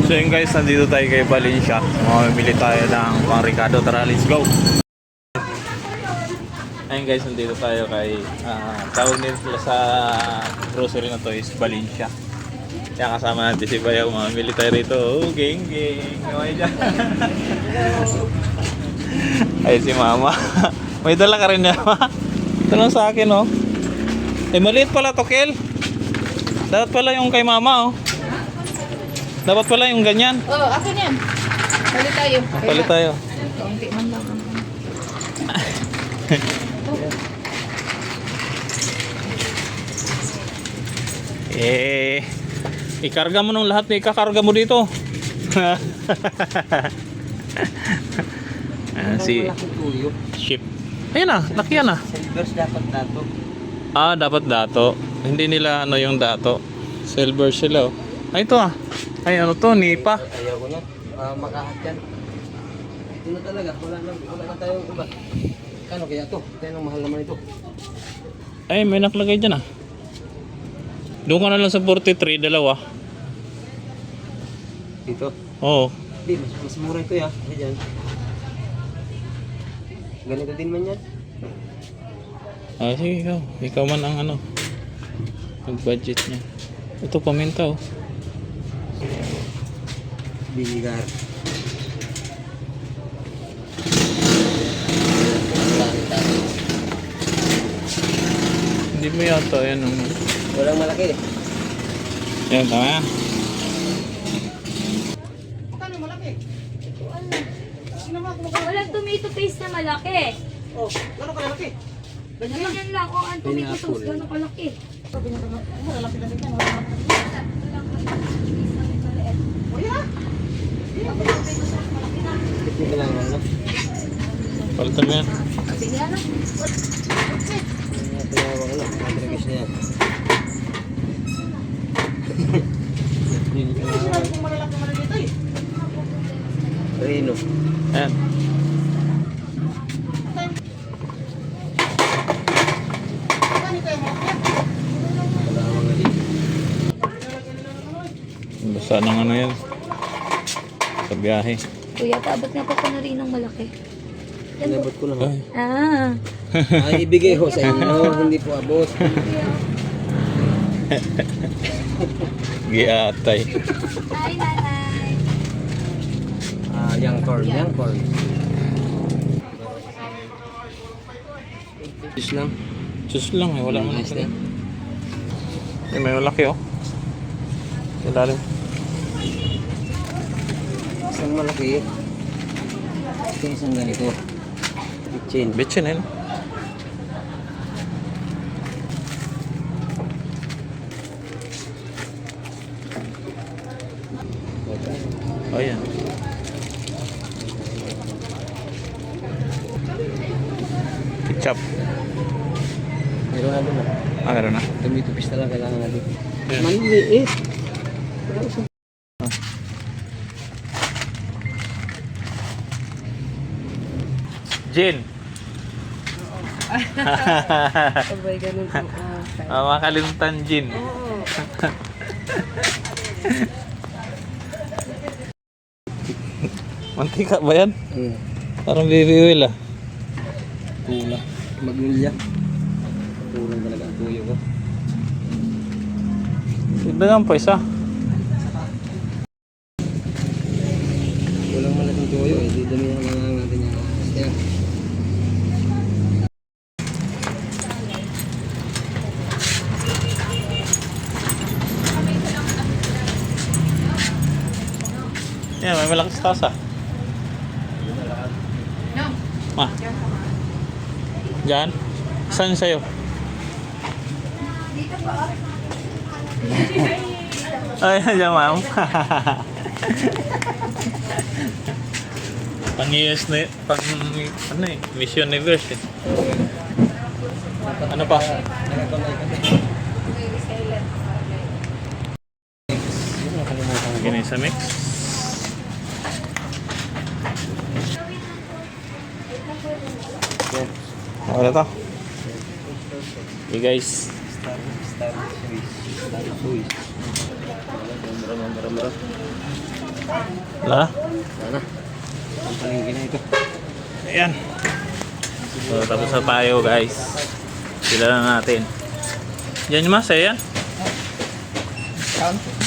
So yun guys, nandito tayo kay Valencia. Mamimili tayo ng pang Ricardo. Tara, let's go! Ayun guys, nandito tayo kay tawag nila sila sa grocery na to is Valencia. Kaya kasama natin si Bayaw. Mamimili tayo rito. Oh, gang gang! Okay dyan. Ay si Mama. May dala ka rin niya. Ito lang sa akin oh. Eh maliit pala to, Kel. Dapat pala yung kay Mama oh. Dapat pala yung ganyan. Oo, akin yan. Palit tayo. Palit tayo. Kaunti man lang. Ikarga mo nung lahat na ikakarga mo dito. Si ship. Ayun na, laki yan ah. Silvers dapat dato. Dapat dato. Hindi nila ano yung dato. Silver sila oh. Ay ito ah. Ay ano to, nipa. Ayaw ko na. Makahat yan. Ito na talaga. Wala na tayong iba. Kano kaya to? Kaya nang mahal naman ito. Ay may nakalagay dyan ah. Doon ka na lang sa 43, dalawa. Dito? Oo. Di, mas mura ito ya. Kasi dyan. Ganito din man yan. Sige ikaw. Ikaw man ang ano. Mag-budget niya. Ito paminta oh. Binigar. Hindi mo yata yan ano. Walang malaki eh. Yan, tama yan. Magkano malaki? Walang tomato paste na malaki. Oh, gano'n kalaki? Ganyan lang. O, ang tomato sauce, gano'n kalaki. Ito lang ano? Palitan mo yan. Tinawag ano? Matragis na yan. Rino. Ayan. Basta ng ano yan. Sa biyahe. Kuya, paabot na pa na rin ng malaki. Inabot ko na. Ay. Ay, ibigay ho sa inyo. Hindi po abot. Giatay. Hi, nanay. Young corn. Young corn. Fish lang. Diyos lang eh. Wala mo na. Nice na. Eh, may malaki oh. Sa lalim. Isang malaki. Ito isang ganito. Kitchen. Bitchin eh. No? Oh yan. Ketchup. Meron na doon. Meron na. Tomato paste na lang kailangan natin. Yeah. Maliit. Gin. Abay, ganun po. Makalimutan gin. Oo. Mantika ba yan? Parang baby oil ah. Pula. Magnolia. Pulang talaga ang tuyo ko. Dagan pa isa. Walang malaking tuyo eh. Dito na lang natin yung step. Yan, may malaking tasa. Ma. Diyan? Saan sa'yo? Ay, diyan ma'am. Pang US na, pang ano eh, Miss Universe eh. Ano pa? Ginisa mix. Wala to. Okay guys. Star Swiss. Mura. Wala? Sana. Ang palengke na ito. Ayan. So, tapos na tayo guys. Sila na natin. Yan yung mas, ayan. Count.